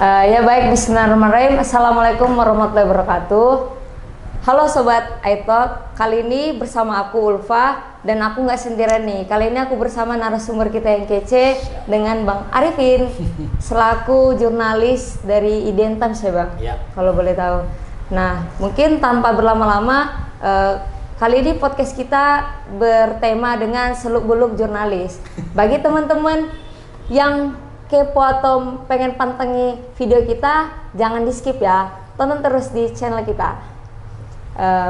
Ya baik, bismillahirrahmanirrahim. Assalamualaikum warahmatullahi wabarakatuh. Halo Sobat iTalk, kali ini bersama aku Ulfa dan aku nggak sendirian nih. Kali ini aku bersama narasumber kita yang kece dengan Bang Arifin selaku jurnalis dari Identitas ya Bang? Ya. Kalau boleh tahu. Nah, mungkin tanpa berlama-lama, kali ini podcast kita bertema dengan seluk-beluk jurnalis. Bagi teman-teman yang kepo atau pengen pantengin video kita, jangan di skip ya, tonton terus di channel kita.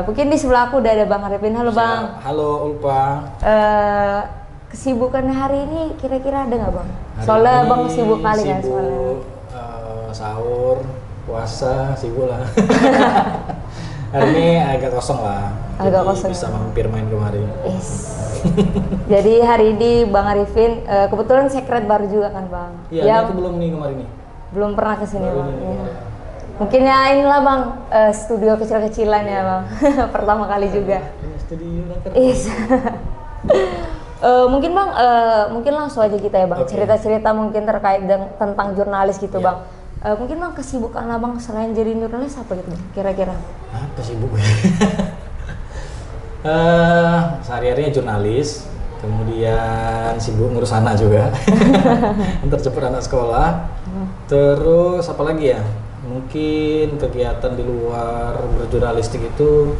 Mungkin di sebelah aku udah ada Bang Arifin. Halo Bang. Halo Ulfa. Kesibukannya hari ini kira-kira ada nggak Bang? Soalnya Bang sibuk kali kan soalnya. Sahur, puasa, sibuk lah. Hari ini agak kosong lah. Agak kosong. Bisa mampir main kemarin. Yes. Jadi hari ini Bang Arifin, kebetulan sekret baru juga kan Bang? Iya, aku belum nih kemarin nih. Belum pernah kesini Bang. Ya. Mungkin ya inilah Bang, studio kecil-kecilan ya Bang. Pertama kali juga. Studio kan. Yes. Mungkin Bang, mungkin langsung aja kita ya Bang. Okay. Cerita-cerita mungkin terkait tentang jurnalis gitu Bang. Mungkin Bang kesibukan Abang selain jadi jurnalis apa gitu Bang? Kira-kira? Apa sibuk? Sehari-harinya jurnalis, kemudian sibuk ngurus anak juga, antar jemput anak sekolah. Terus apa lagi ya? Mungkin kegiatan di luar berjurnalistik itu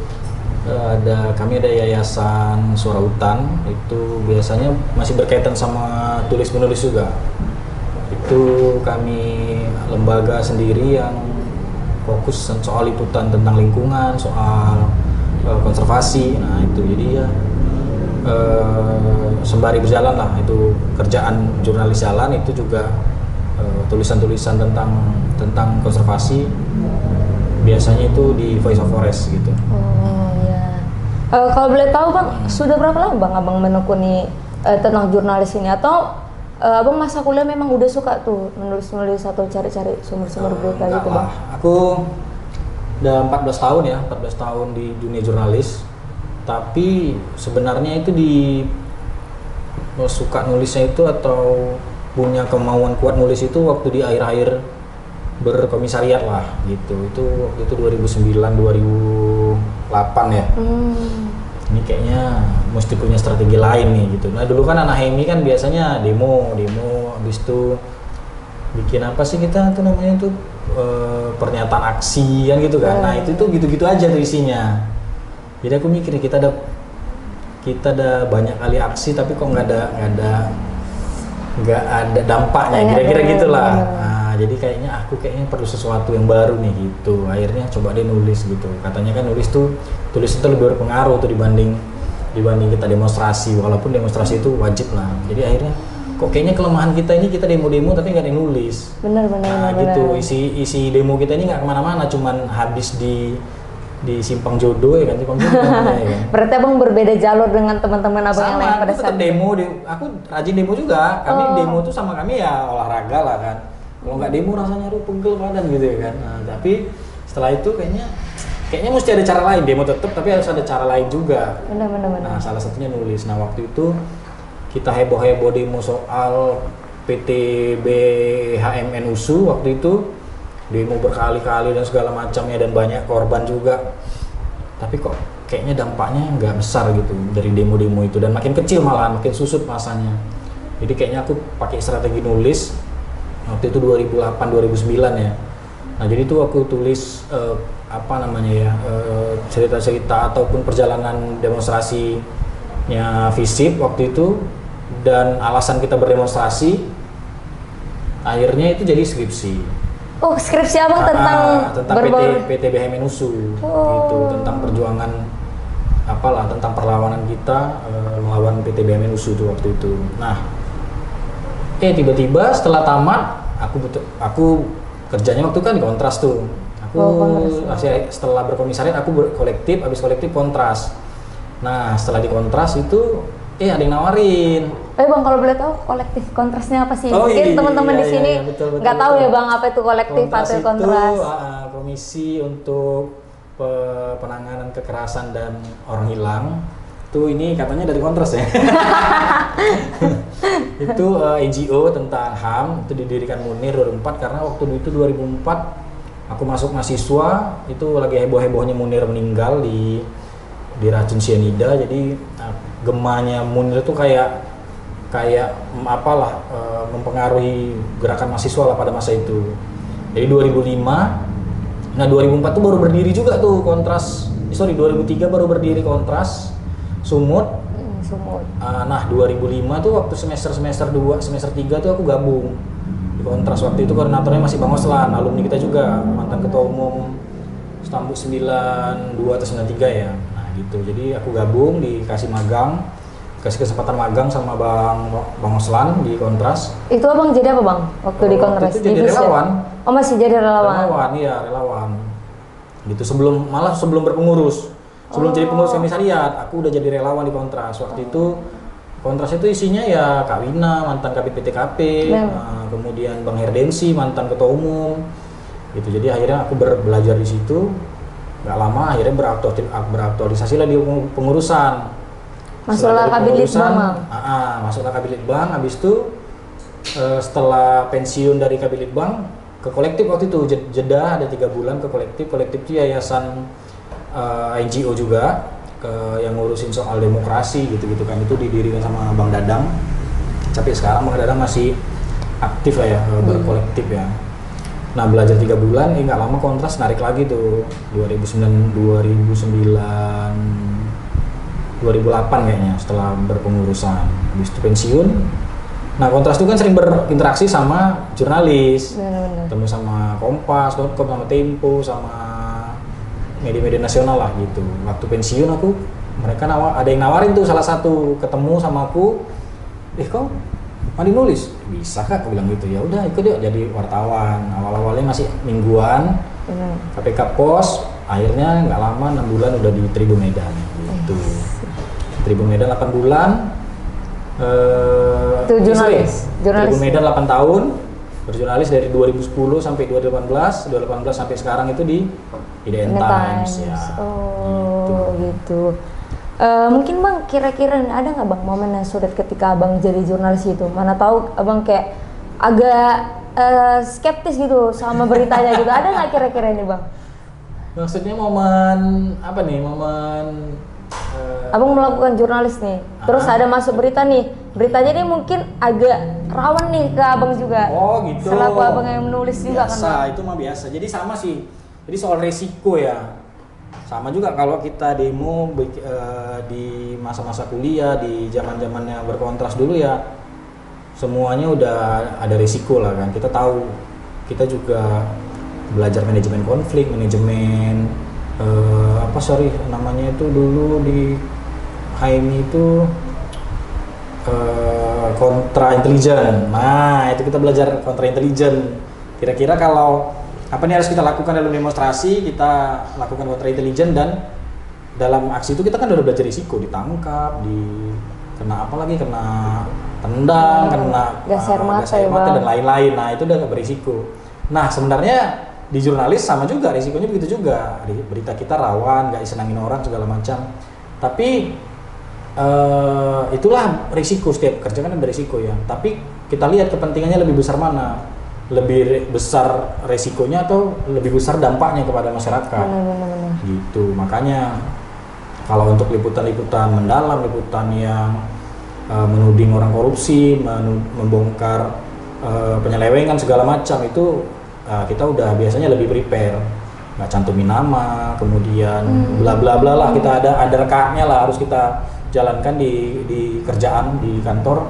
kami ada yayasan Suara Hutan, itu biasanya masih berkaitan sama tulis-menulis juga. Itu kami lembaga sendiri yang fokus soal liputan tentang lingkungan, soal konservasi. Nah itu jadi ya sembari berjalan lah itu kerjaan jurnalis jalan, itu juga tulisan-tulisan tentang konservasi, biasanya itu di Voice of Forest gitu. Oh iya. Kalau boleh tahu Bang, sudah berapa lama Bang Abang menekuni tentang jurnalis ini, atau Abang masa kuliah memang udah suka tuh menulis-nulis atau cari-cari sumber-sumber berita gitu Bang? Aku udah 14 tahun ya, 14 tahun di dunia jurnalis. Tapi sebenarnya itu suka nulisnya itu atau punya kemauan kuat nulis itu waktu di akhir-akhir berkomisariat lah gitu. Itu waktu itu 2009 2008 ya. Ini kayaknya mesti punya strategi lain nih gitu. Nah dulu kan anak HMI kan biasanya demo, habis itu bikin apa sih kita tuh namanya tuh pernyataan aksi kan gitu kan. Nah itu tuh gitu-gitu aja tuh isinya. Jadi aku mikir kita ada banyak kali aksi tapi kok nggak ada dampaknya, kira-kira gitulah. Nah jadi aku kayaknya perlu sesuatu yang baru nih gitu. Akhirnya coba deh nulis gitu. Katanya kan tulis itu lebih berpengaruh tuh dibanding kita demonstrasi, walaupun demonstrasi itu wajib lah. Jadi akhirnya kok kayaknya kelemahan kita ini kita demo-demo tapi nggak ada yang nulis. Benar. Gitu isi demo kita ini nggak kemana-mana, cuman habis di simpang jodoh ya kan, simpang jodoh namanya ya kan. Berarti Abang berbeda jalur dengan teman-teman Abang yang lain pada saat demo. Aku rajin demo juga. Kami demo tuh sama kami ya olahraga lah kan. Kalau nggak demo rasanya pegel badan gitu ya kan. Nah, tapi setelah itu kayaknya mesti ada cara lain. Demo tetap tapi harus ada cara lain juga. Benar. Nah, salah satunya nulis. Nah, waktu itu kita heboh-heboh demo soal PTB HMN USU waktu itu. Demo berkali-kali dan segala macamnya dan banyak korban juga. Tapi kok kayaknya dampaknya nggak besar gitu dari demo-demo itu, dan makin kecil malahan, makin susut masanya. Jadi kayaknya aku pakai strategi nulis waktu itu 2008-2009 ya. Nah jadi itu aku tulis cerita-cerita ataupun perjalanan demonstrasinya FISIP waktu itu dan alasan kita berdemonstrasi. Akhirnya itu jadi skripsi. Oh, skripsi Abang tentang PTB HMN USU gitu, tentang perjuangan tentang perlawanan kita melawan PTB HMN USU itu waktu itu. Nah, tiba-tiba setelah tamat aku kerjanya waktu kan di Kontras tuh. Setelah berkomisariat aku kolektif, habis kolektif Kontras. Nah, setelah di Kontras itu ada yang nawarin. Bang, kalau boleh tahu kolektif Kontrasnya apa sih? Mungkin teman-teman di sini nggak tahu ya Bang apa itu kolektif atau Kontras. Itu komisi untuk penanganan kekerasan dan orang hilang. Itu ini katanya dari Kontras ya. Itu NGO tentang HAM, itu didirikan Munir 2004 karena waktu itu 2004 aku masuk mahasiswa, itu lagi heboh-hebohnya Munir meninggal di racun cyanida. Jadi gemanya Munir itu kayak apalah mempengaruhi gerakan mahasiswa lah pada masa itu. Jadi 2005, nah 2004 tuh baru berdiri juga tuh Kontras. 2003 baru berdiri Kontras Sumut. Nah 2005 tuh waktu semester 2, semester 3 tuh aku gabung di Kontras. Waktu itu koordinatornya masih Bang Oslan, alumni kita juga, mantan ketua umum Stambuk 92 atau 93 ya. Nah gitu, jadi aku gabung, dikasih magang, kasih kesempatan magang sama Bang Oslan di Kontras. Itu abang jadi apa bang waktu di Kontras? Waktu itu jadi relawan. Oh masih jadi relawan? Relawan, iya relawan. Gitu sebelum berpengurus. Sebelum jadi pengurus komisariat, aku udah jadi relawan di Kontras. Waktu itu Kontras itu isinya ya Kak Wina, mantan Kabid PTKP, kemudian Bang Herdensi, mantan ketua umum. Gitu. Jadi akhirnya aku belajar di situ. Gak lama akhirnya beraktualisasi lah di pengurusan. Masuklah Kabid Litbang. Masuklah Kabid Litbang. Habis itu setelah pensiun dari Kabid Litbang ke kolektif waktu itu jeda ada 3 bulan ke kolektif. Kolektif itu yayasan NGO juga yang ngurusin soal demokrasi gitu kan, itu didirikan sama Bang Dadang. Tapi sekarang Bang Dadang masih aktif lah ya berkolektif ya. Nah belajar 3 bulan, nggak lama Kontras narik lagi tuh 2008 kayaknya setelah berpengurusan. Habis itu pensiun. Nah Kontras itu kan sering berinteraksi sama jurnalis, ketemu sama Kompas.com, sama Tempo, sama media-media nasional lah gitu. Waktu pensiun mereka ada yang nawarin tuh salah satu, ketemu sama aku, kau mandi nulis? Bisa kak, aku bilang gitu. Ya udah ikut yuk jadi wartawan. Awal-awalnya masih mingguan, KPK Pos, akhirnya nggak lama 6 bulan udah di Tribun Medan gitu. Tribun Medan 8 bulan. Itu jurnalis. Tribun Medan 8 tahun, berjurnalis dari 2010 sampai 2018 sampai sekarang itu di IDN Times ya. Oh gitu. Mungkin bang kira-kira ada nggak bang momen yang sulit ketika abang jadi jurnalis itu? Mana tahu abang kayak agak skeptis gitu sama beritanya gitu. Ada nggak kira-kira ini bang? Maksudnya momen apa nih? Abang melakukan jurnalis nih, terus ada masuk berita nih, beritanya ini mungkin agak rawan nih ke abang juga. Oh gitu. Selaku abang yang menulis juga kan? Biasa, itu mah biasa. Jadi sama sih. Jadi soal resiko ya. Sama juga kalau kita demo di masa-masa kuliah, di zaman-zamannya berkontras dulu ya, semuanya udah ada resiko lah kan. Kita tahu, kita juga belajar manajemen konflik, manajemen namanya itu dulu di HMI itu kontra intelijen. Nah itu kita belajar kontra intelijen. Kira-kira kalau apa nih harus kita lakukan dalam demonstrasi, kita lakukan kontra intelijen, dan dalam aksi itu kita kan udah belajar risiko, ditangkap, kena apa lagi, kena tendang, kena gas air mata dan lain-lain. Nah itu udah berisiko. Nah sebenarnya di jurnalis sama juga, risikonya begitu juga. Berita kita rawan, nggak disenangin orang segala macam. Tapi itulah risiko, setiap kerja kan ada risiko ya. Tapi kita lihat kepentingannya lebih besar mana, lebih besar resikonya atau lebih besar dampaknya kepada masyarakat. Benar. Gitu. Makanya kalau untuk liputan-liputan mendalam, liputan yang menuding orang korupsi, membongkar penyelewengan segala macam, itu kita udah biasanya lebih prepare, nggak cantumin nama, kemudian bla bla bla lah, kita ada rekatnya lah, harus kita jalankan di kerjaan di kantor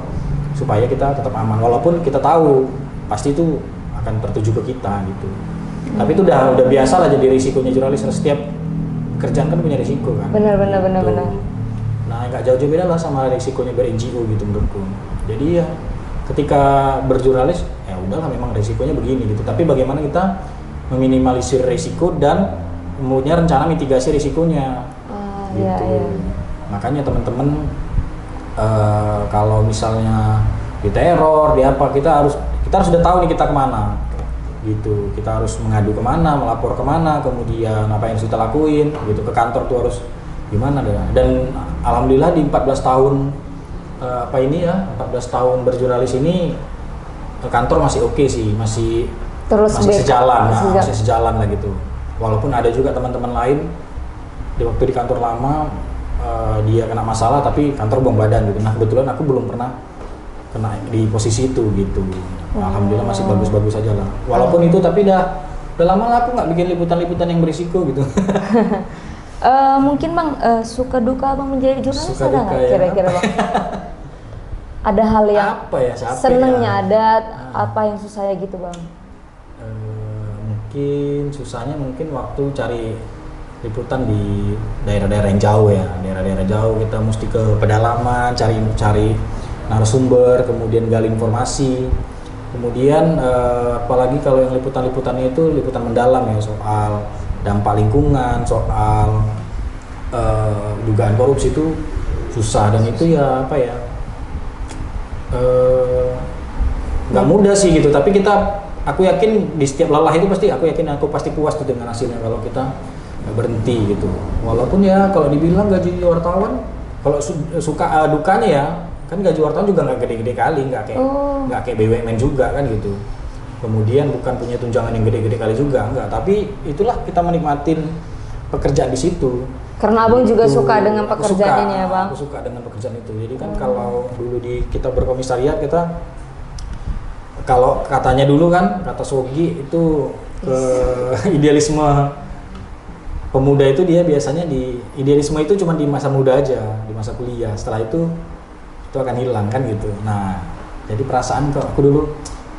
supaya kita tetap aman, walaupun kita tahu pasti itu akan tertuju ke kita gitu. Tapi itu udah biasa lah jadi risikonya jurnalis, setiap kerjaan kan punya risiko kan. Benar. Nah nggak jauh beda lah sama risikonya ber-NGO gitu menurutku. Jadi ya ketika berjurnalis ya udahlah memang risikonya begini gitu, tapi bagaimana kita meminimalisir risiko dan mempunyai rencana mitigasi risikonya gitu. Iya. Makanya teman-teman kalau misalnya diteror, di apa, kita harus sudah tahu nih kita kemana gitu. Kita harus mengadu kemana, melapor kemana, kemudian apa yang harus kita lakuin gitu. Ke kantor tuh harus gimana deh. Dan alhamdulillah di 14 tahun 14 tahun berjurnalis ini kantor masih oke sih, masih sejalan lah gitu. Walaupun ada juga teman-teman lain di waktu di kantor lama dia kena masalah tapi kantor buang badan gitu. Nah kebetulan aku belum pernah kena di posisi itu gitu. Alhamdulillah masih bagus-bagus aja lah. Walaupun itu tapi udah lama lah aku nggak bikin liputan-liputan yang berisiko gitu. Mungkin Bang, suka duka Bang menjadi jurnalis Suka ada duka nggak ya, kira-kira Bang? Ada hal yang apa ya, senengnya ada, apa yang susahnya gitu Bang? Mungkin susahnya waktu cari liputan di daerah-daerah yang jauh ya, daerah-daerah jauh kita mesti ke pedalaman, cari narasumber, kemudian gali informasi. Kemudian apalagi kalau yang liputan-liputannya itu liputan mendalam ya, soal dampak lingkungan, soal dugaan korupsi itu susah, dan itu ya apa ya, nggak mudah sih gitu. Tapi aku yakin di setiap lelah itu aku pasti puas tuh dengan hasilnya kalau kita nggak berhenti gitu. Walaupun ya kalau dibilang gaji wartawan, kalau suka dukanya ya kan gaji wartawan juga nggak gede-gede kali, nggak kayak BUMN juga kan gitu. Kemudian bukan punya tunjangan yang gede-gede kali juga, enggak. Tapi itulah kita menikmatin pekerjaan di situ. Karena Abang juga suka dengan pekerjaan ini ya Bang? Aku suka dengan pekerjaan itu. Jadi kan kalau dulu kita berkomisariat, kita kalau katanya dulu kan, kata Sogi itu idealisme pemuda itu dia biasanya idealisme itu cuma di masa muda aja, di masa kuliah. Setelah itu akan hilang kan gitu. Nah, jadi perasaan kok aku dulu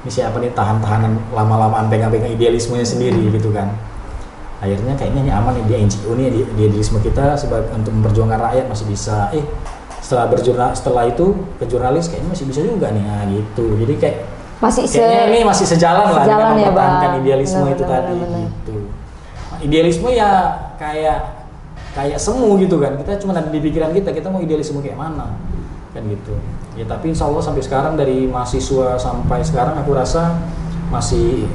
ini siapa nih tahanan lama-lamaan pegang-pegang idealismenya sendiri gitu kan. Akhirnya kayaknya ini aman nih, dia NGO nih, dia idealisme kita sebagai untuk memperjuangkan rakyat masih bisa. Setelah itu ke jurnalis kayaknya masih bisa juga nih, nah gitu. Jadi kayaknya ini masih sejalan lah dengan mempertahankan idealisme itu tadi gitu. Idealisme ya kayak semu gitu kan. Kita cuma ada di pikiran kita mau idealisme kayak mana kan gitu ya. Tapi insya Allah sampai sekarang, dari mahasiswa sampai sekarang, aku rasa masih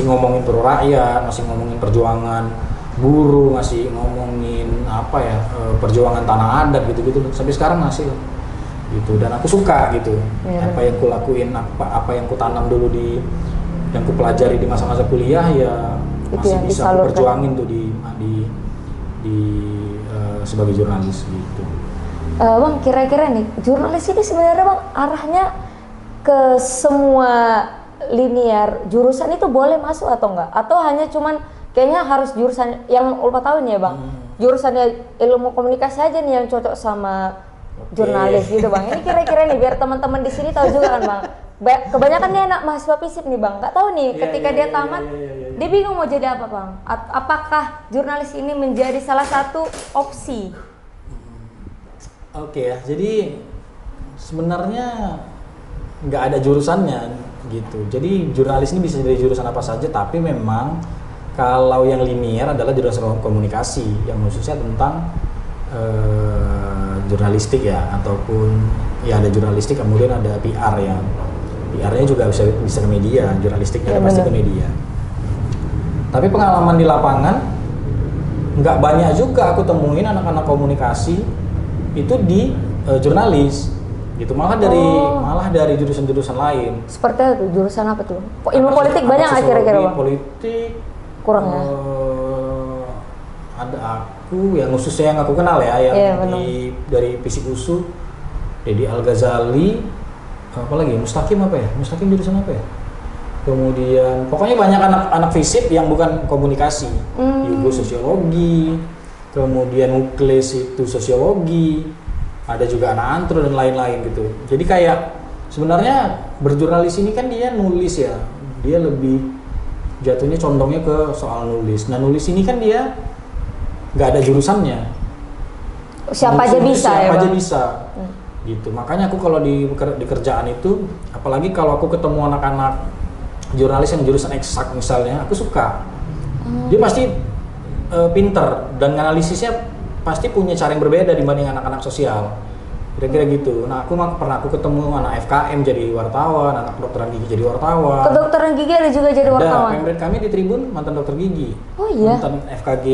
ngomongin pro rakyat, masih ngomongin perjuangan buruh, masih ngomongin perjuangan tanah adat gitu sampai sekarang masih gitu. Dan aku suka gitu apa yang ku lakuin, apa yang ku tanam dulu yang ku pelajari di masa-masa kuliah ya masih bisa aku perjuangin tuh di sebagai jurnalis gitu. Bang, kira-kira nih jurnalis ini sebenarnya Bang arahnya ke semua linear jurusan itu boleh masuk atau enggak? Atau hanya cuman kayaknya harus jurusan yang Ulfa tahu nih ya Bang, jurusannya ilmu komunikasi aja nih yang cocok sama jurnalis gitu Bang. Ini kira-kira nih biar teman-teman di sini tahu juga kan Bang. Kebanyakan nih anak mahasiswa FISIP nih Bang, nggak tahu nih ketika dia tamat dia bingung mau jadi apa Bang. Apakah jurnalis ini menjadi salah satu opsi? Oke ya, jadi sebenarnya nggak ada jurusannya gitu. Jadi jurnalis ini bisa dari jurusan apa saja, tapi memang kalau yang linear adalah jurusan komunikasi yang khususnya tentang jurnalistik ya, ataupun ya ada jurnalistik, kemudian ada PR ya. PR-nya juga bisa ke media, jurnalistiknya pasti ke media. Tapi pengalaman di lapangan nggak banyak juga aku temuin anak-anak komunikasi itu di jurnalis gitu, malah dari jurusan-jurusan lain. Seperti itu jurusan apa tuh? Ilmu politik banyak nggak kira-kira Bang? Politik kurang ya. Ada aku yang khususnya yang aku kenal ya, yang dari Fisik USU, Dedi Al-Ghazali, apalagi Mustaqim jurusan apa ya? Kemudian pokoknya banyak anak FISIP yang bukan komunikasi, Yugo sosiologi. Kemudian Ukles itu sosiologi, ada juga anak antro dan lain-lain gitu. Jadi kayak sebenarnya berjurnalis ini kan dia nulis ya, dia lebih jatuhnya condongnya ke soal nulis. Nah nulis ini kan dia nggak ada jurusannya. Siapa aja bisa. Gitu. Makanya aku kalau di kerjaan itu, apalagi kalau aku ketemu anak-anak jurnalis yang jurusan eksak misalnya, aku suka. Dia pasti pinter dan analisisnya pasti punya cara yang berbeda dibanding anak-anak sosial, kira-kira gitu. Nah aku ketemu anak FKM jadi wartawan, anak kedokteran gigi jadi wartawan. Kedokteran gigi ada juga jadi wartawan? Ada, pemret kami di Tribun mantan dokter gigi. Oh iya? Mantan FKG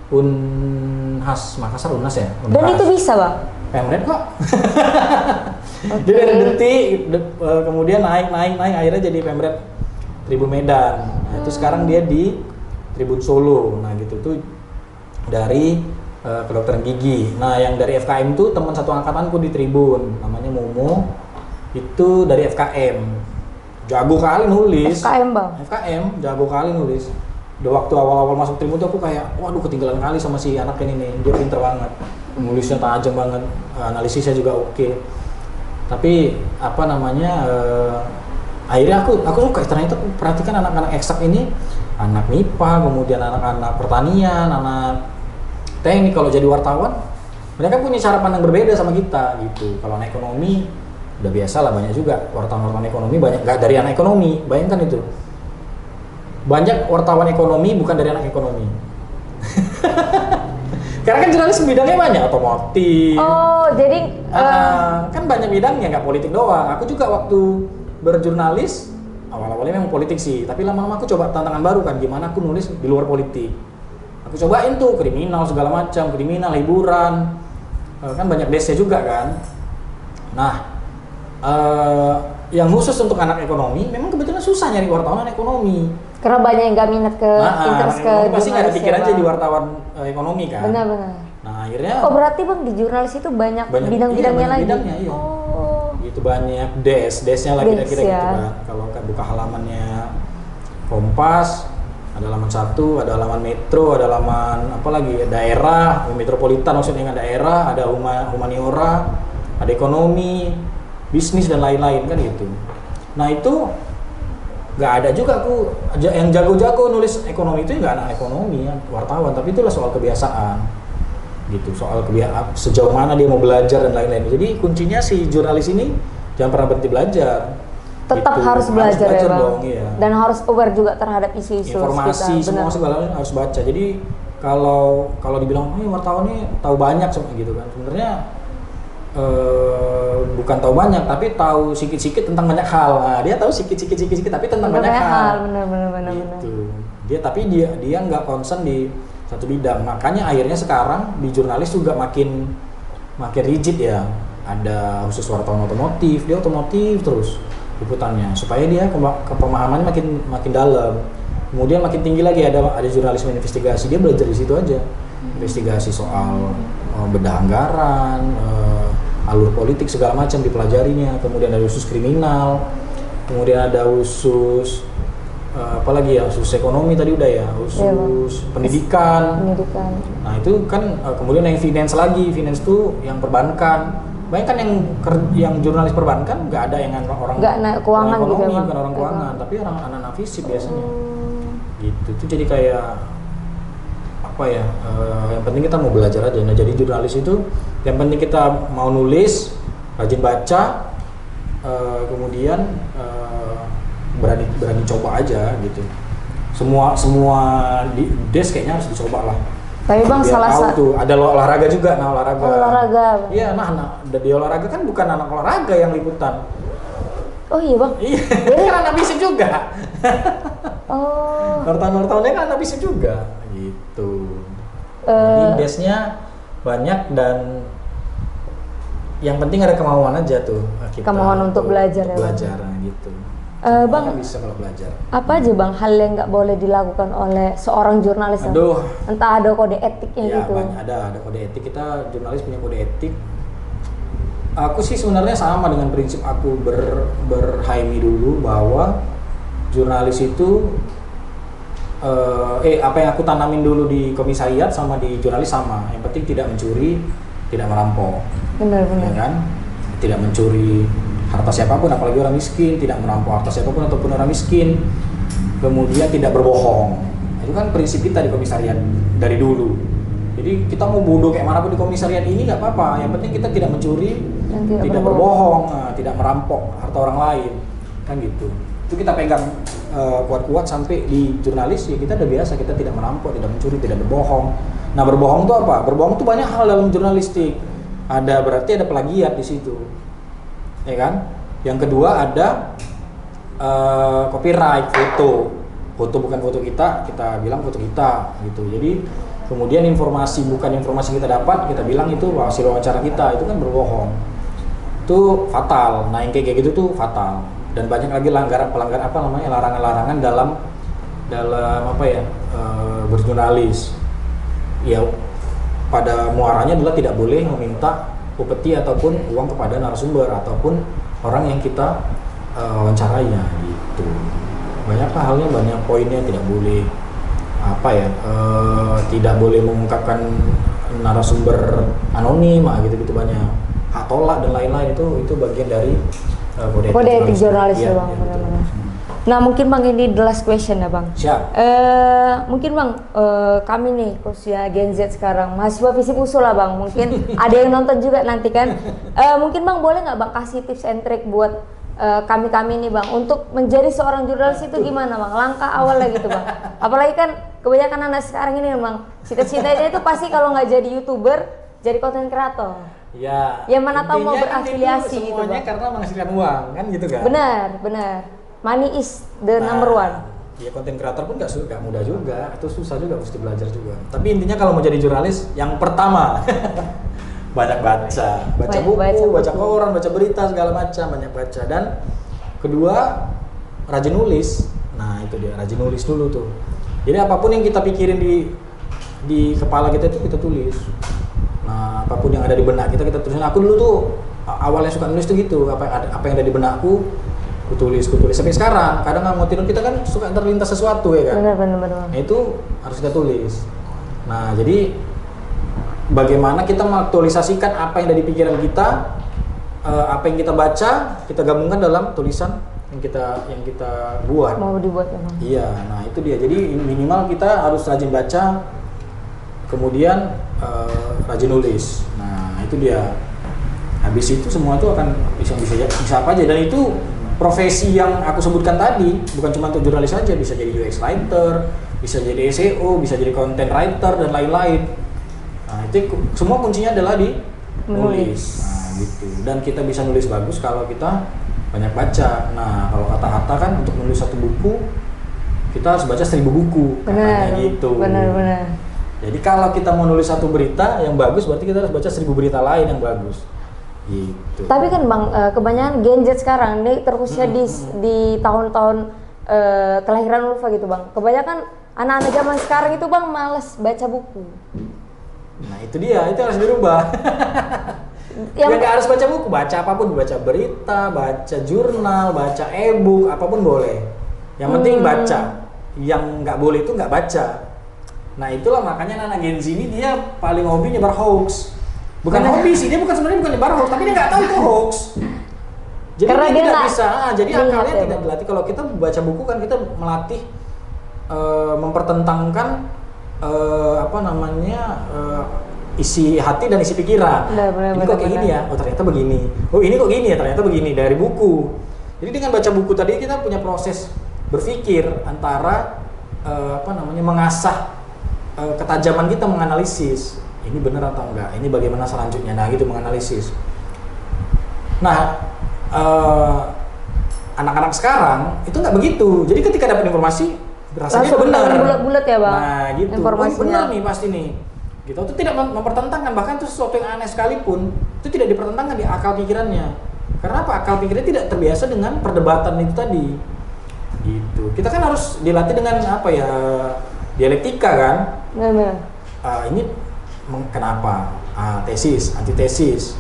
Unhas Makassar, Unhas ya. Dan Unhas. itu bisa bang? Pemret kok. Oke. Dia dari detik, kemudian naik, akhirnya jadi Pemret Tribun Medan. Nah, itu sekarang dia di Tribun Solo. Nah gitu tuh dari kedokteran gigi. Nah yang dari FKM tuh teman satu angkatanku di Tribun, namanya Momo. Itu dari FKM. Jago kali nulis. FKM bang? FKM, jago kali nulis. Udah waktu awal-awal masuk Tribun tuh aku kayak, waduh ketinggalan kali sama si anak ini nih, dia pinter banget, nulisnya tajam banget, analisisnya juga oke. Tapi apa namanya, akhirnya aku suka, ternyata perhatikan anak-anak eksak ini, anak MIPA, kemudian anak-anak pertanian, anak teknik, kalau jadi wartawan, mereka punya cara pandang berbeda sama kita gitu. Kalau anak ekonomi, udah biasa lah, banyak juga wartawan-wartawan ekonomi, banyak nggak dari anak ekonomi, bayangkan itu. Banyak wartawan ekonomi bukan dari anak ekonomi. Karena kan jurnalis bidangnya banyak, otomotif. Oh, jadi Kan banyak bidangnya, nggak politik doang. Aku juga waktu berjurnalis, awal-awalnya memang politik sih, tapi lama-lama aku coba tantangan baru kan, gimana aku nulis di luar politik. Aku cobain tuh kriminal segala macam, kriminal, hiburan, kan banyak desk juga kan. Nah, yang khusus untuk anak ekonomi, memang kebetulan susah nyari wartawan anak ekonomi. karena banyak yang nggak minat ke interest ke pasti nggak ada jurnalis pikiran ya, aja Bang? di wartawan ekonomi kan. Benar-benar. Nah akhirnya. Oh berarti bang di jurnalis itu banyak bidang-bidangnya banyak lagi. bidangnya, iya. Oh. Gitu banyak desknya lah Desk, kira-kira ya. gitu kan. Kalau kan buka halamannya Kompas, ada halaman 1, ada halaman Metro, ada halaman apa lagi, daerah, metropolitan maksudnya dengan daerah, ada humaniora, ada ekonomi, bisnis dan lain-lain kan gitu. Nah itu nggak ada juga aku yang jago-jago nulis ekonomi itu nggak anak ekonomi ya, wartawan, tapi itulah soal kebiasaan gitu, soal sejauh mana dia mau belajar dan lain-lain. Jadi kuncinya si jurnalis ini jangan pernah berhenti belajar. Tetap gitu. harus belajar ya bang. Dong, iya. Dan harus aware juga terhadap isu-isu Informasi kita. semua segala harus baca. Jadi kalau dibilang wartawan ini tahu banyak gitu kan, sebenarnya bukan tahu banyak, tapi tahu sikit-sikit tentang banyak hal. Nah, dia tahu sikit-sikit tapi tentang banyak hal. Benar. Gitu. Dia nggak concern di satu bidang. Makanya akhirnya sekarang di jurnalis juga makin rigid ya. Ada khusus wartawan otomotif, dia otomotif terus liputannya supaya dia pemahamannya makin dalam. Kemudian makin tinggi lagi ada jurnalisme investigasi, dia belajar di situ aja. Investigasi soal bedah anggaran, alur politik segala macam dipelajarinya. Kemudian ada khusus kriminal, kemudian ada khusus apalagi ya, khusus ekonomi tadi udah ya, khusus pendidikan. Nah itu kan kemudian yang finance lagi, finance tuh yang perbankan. Bayangkan yang jurnalis perbankan nggak ada yang orang keuangan ekonomi, gitu ya, bukan orang keuangan, tapi anak fisip biasanya. Gitu tuh, jadi kayak apa ya, yang penting kita mau belajar aja. Nah jadi jurnalis itu yang penting kita mau nulis, rajin baca, kemudian berani coba aja gitu. Semua di desk kayaknya harus dicoba lah. Tapi bang salah satu ada olahraga juga. Nah olahraga. Iya, di olahraga kan bukan anak olahraga yang liputan. Oh iya bang. Iya, kan anak fisip juga. Oh. Wartawan-wartawannya kan anak fisip juga, gitu. Jadi base-nya banyak dan yang penting ada kemauan aja tuh. Kemauan untuk belajar ya. Belajar gitu. Bang, bisa kalau belajar. Apa aja bang hal yang nggak boleh dilakukan oleh seorang jurnalis? Aduh. Entah ada kode etiknya ya, gitu. Ada kode etik. Kita jurnalis punya kode etik. Aku sih sebenarnya sama dengan prinsip aku berhaimi dulu bahwa jurnalis itu apa yang aku tanamin dulu di komisariat sama di jurnalis sama. Yang penting tidak mencuri, tidak merampok. Benar. Ya kan? Tidak mencuri harta siapapun, apalagi orang miskin, tidak merampok harta siapapun ataupun orang miskin. Kemudian tidak berbohong. Itu kan prinsip kita di komisariat dari dulu. Jadi kita mau bodoh kayak manapun di komisariat ini nggak apa-apa. Yang penting kita tidak mencuri, tidak berbohong, tidak merampok harta orang lain, kan gitu. Itu kita pegang kuat-kuat sampai di jurnalis ya, kita udah biasa, kita tidak merampok, tidak mencuri, tidak berbohong. Nah berbohong itu apa? Berbohong itu banyak hal dalam jurnalistik. Berarti ada plagiat di situ. Ya kan? Yang kedua ada copyright, foto bukan foto kita bilang foto kita gitu. Jadi kemudian bukan informasi kita dapat, kita bilang itu hasil wawancara kita, itu kan berbohong. Itu fatal. Nah, yang kayak gitu tuh fatal. Dan banyak lagi larangan-larangan dalam berjurnalis. Ya, pada muaranya adalah tidak boleh meminta upeti ataupun uang kepada narasumber ataupun orang yang kita wawancarainya gitu. Banyak halnya, banyak poinnya, tidak boleh tidak boleh mengungkapkan narasumber anonim gitu banyak, hak tolak dan lain-lain, itu bagian dari kode etik jurnalis ya, Bang. ya, Benar-benar. Nah, mungkin Bang ini the last question ya Bang. Siap. Mungkin Bang, kami nih usia Gen Z sekarang, mahasiswa FISIP USU lah Bang, mungkin ada yang nonton juga nanti kan. Mungkin Bang boleh nggak Bang kasih tips and trick buat kami nih Bang untuk menjadi seorang jurnalis itu gimana Bang? Langkah awalnya gitu Bang. Apalagi kan kebanyakan anak sekarang ini Bang, cita-citanya itu pasti kalau nggak jadi YouTuber, jadi content creator. Ya. Yang mana tahu mau kan berafiliasi itu gitu semuanya Bang. karena menghasilkan uang kan gitu kan. Benar. Money is the number one. Ya, konten kreator pun nggak mudah juga, itu susah juga, mesti belajar juga. Tapi intinya kalau mau jadi jurnalis, yang pertama banyak baca buku, baca koran, baca berita segala macam, banyak baca. Dan kedua, rajin nulis. Nah, itu dia, rajin nulis dulu tuh. Jadi apapun yang kita pikirin di kepala kita itu kita tulis. Nah, apapun yang ada di benak kita tulisin. Aku dulu tuh awalnya suka nulis tuh gitu, apa yang ada di benakku ku tulis sampai sekarang. Kadang nggak mau tidur kita kan suka terlintas sesuatu ya kan. Benar. Nah, itu harus kita tulis. Nah, jadi bagaimana kita mengaktualisasikan apa yang ada di pikiran kita, apa yang kita baca, kita gabungkan dalam tulisan yang kita buat. Mau dibuat memang. Iya, nah itu dia. Jadi minimal kita harus rajin baca, kemudian rajin nulis. Nah, itu dia. Habis itu semua itu akan bisa apa aja, dan itu profesi yang aku sebutkan tadi bukan cuma untuk jurnalis saja, bisa jadi UX writer, bisa jadi SEO, bisa jadi content writer dan lain-lain. Nah, itu semua kuncinya adalah di nulis. Nah, gitu. Dan kita bisa nulis bagus kalau kita banyak baca. Nah, kalau kata-kata kan untuk menulis satu buku kita harus baca 1000 buku. Benar. Gitu. Benar. Jadi kalau kita mau nulis satu berita yang bagus, berarti kita harus baca 1000 berita lain yang bagus. Gitu. Tapi kan Bang, kebanyakan Gen Z sekarang nih terkhususnya di tahun-tahun kelahiran Ulfa gitu Bang. Kebanyakan anak-anak zaman sekarang itu Bang males baca buku. Nah, itu dia, itu harus dirubah. Yang nggak harus baca buku, baca apapun, baca berita, baca jurnal, baca e-book, apapun boleh. Yang penting baca. Yang nggak boleh itu nggak baca. Nah, itulah makanya anak Gen Z ini dia paling hobi nyebar hoax. Bukan hobi sih, dia sebenarnya bukan nyebar hoax, tapi dia nggak tahu itu hoax. Jadi karena dia tidak bisa, jadi akalnya ya, tidak dilatih. Kalau kita baca buku kan kita melatih mempertentangkan isi hati dan isi pikiran. Ini kok kayak gini ya? Oh, ternyata begini. Oh, ini kok gini ya? Ternyata begini, dari buku. Jadi dengan baca buku tadi kita punya proses berpikir antara mengasah ketajaman kita menganalisis. Ini benar atau enggak? Ini bagaimana selanjutnya? Nah, gitu menganalisis. Nah, anak-anak sekarang itu nggak begitu. Jadi ketika dapat informasi rasanya benar. Bulat-bulat ya Bang. Nah, gitu. Informasinya. Oh, benar nih pasti nih. Gitu. Itu tidak mempertentangkan, bahkan itu sesuatu yang aneh sekalipun itu tidak dipertentangkan di akal pikirannya. Karena apa? Akal pikirannya tidak terbiasa dengan perdebatan itu tadi. Gitu. Kita kan harus dilatih dengan dialektika kan? Benar. Ini kenapa? Tesis, antitesis,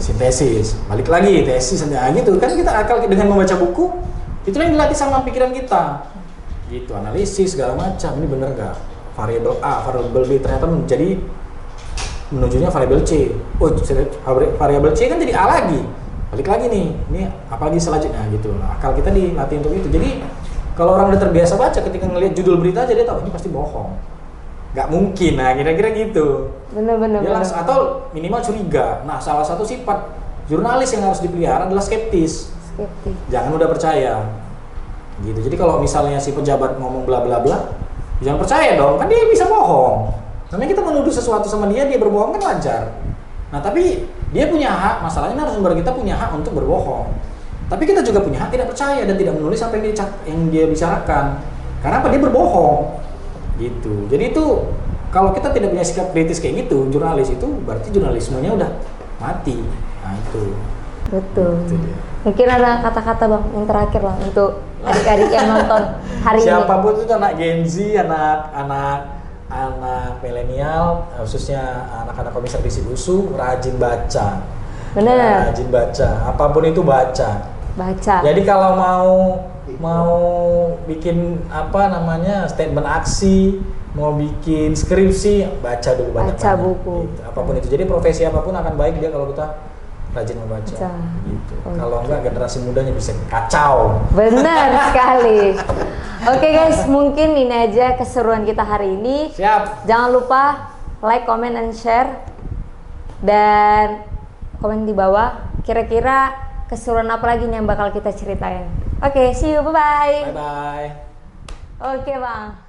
sintesis. Balik lagi tesis, gitu kan kita akal dengan membaca buku itu yang dilatih sama pikiran kita. Gitu, analisis segala macam. Ini benar nggak? Variabel A, variabel B ternyata menjadi menujunya variabel C. Oh, variabel C kan jadi A lagi. Balik lagi nih. Ini apalagi selanjutnya gitu. Nah, akal kita dilatih untuk itu. Jadi kalau orang udah terbiasa baca, ketika ngelihat judul berita aja dia tahu ini pasti bohong. Nggak mungkin, nah kira-kira gitu. Benar. Atau minimal curiga. Nah, salah satu sifat jurnalis yang harus dipelihara adalah skeptis. Jangan mudah percaya. Gitu. Jadi kalau misalnya si pejabat ngomong bla bla bla, jangan percaya dong, kan dia bisa bohong. Namanya kita menuduh sesuatu sama dia berbohong kan wajar. Nah, tapi dia punya hak, masalahnya narasumber kita punya hak untuk berbohong. Tapi kita juga punya hak tidak percaya dan tidak menulis apa yang dia bicarakan. Karena apa? Dia berbohong. Gitu. Jadi itu Kalau kita tidak punya sikap kritis kayak gitu, jurnalis itu berarti jurnalismenya udah mati. Nah itu. Betul. Itu dia. Mungkin ada kata-kata Bang yang terakhir lah untuk adik-adik yang nonton hari ini. Siapapun itu anak Gen Z, anak milenial, khususnya anak-anak komisar di Usu, rajin baca. Bener. Rajin baca, apapun itu baca. Baca. Jadi kalau mau bikin apa namanya statement aksi, mau bikin skripsi, baca dulu banyak. Baca buku. Gitu. Apapun itu. Jadi profesi apapun akan baik dia kalau kita rajin membaca. Baca. Gitu. Oke. Kalau enggak generasi mudanya bisa kacau. Benar sekali. Oke guys, mungkin ini aja keseruan kita hari ini. Siap. Jangan lupa like, comment, and share. Dan komen di bawah. Kira-kira keseruan apa lagi nih yang bakal kita ceritain. Oke, see you. Bye-bye. Bye bye. Oke Bang.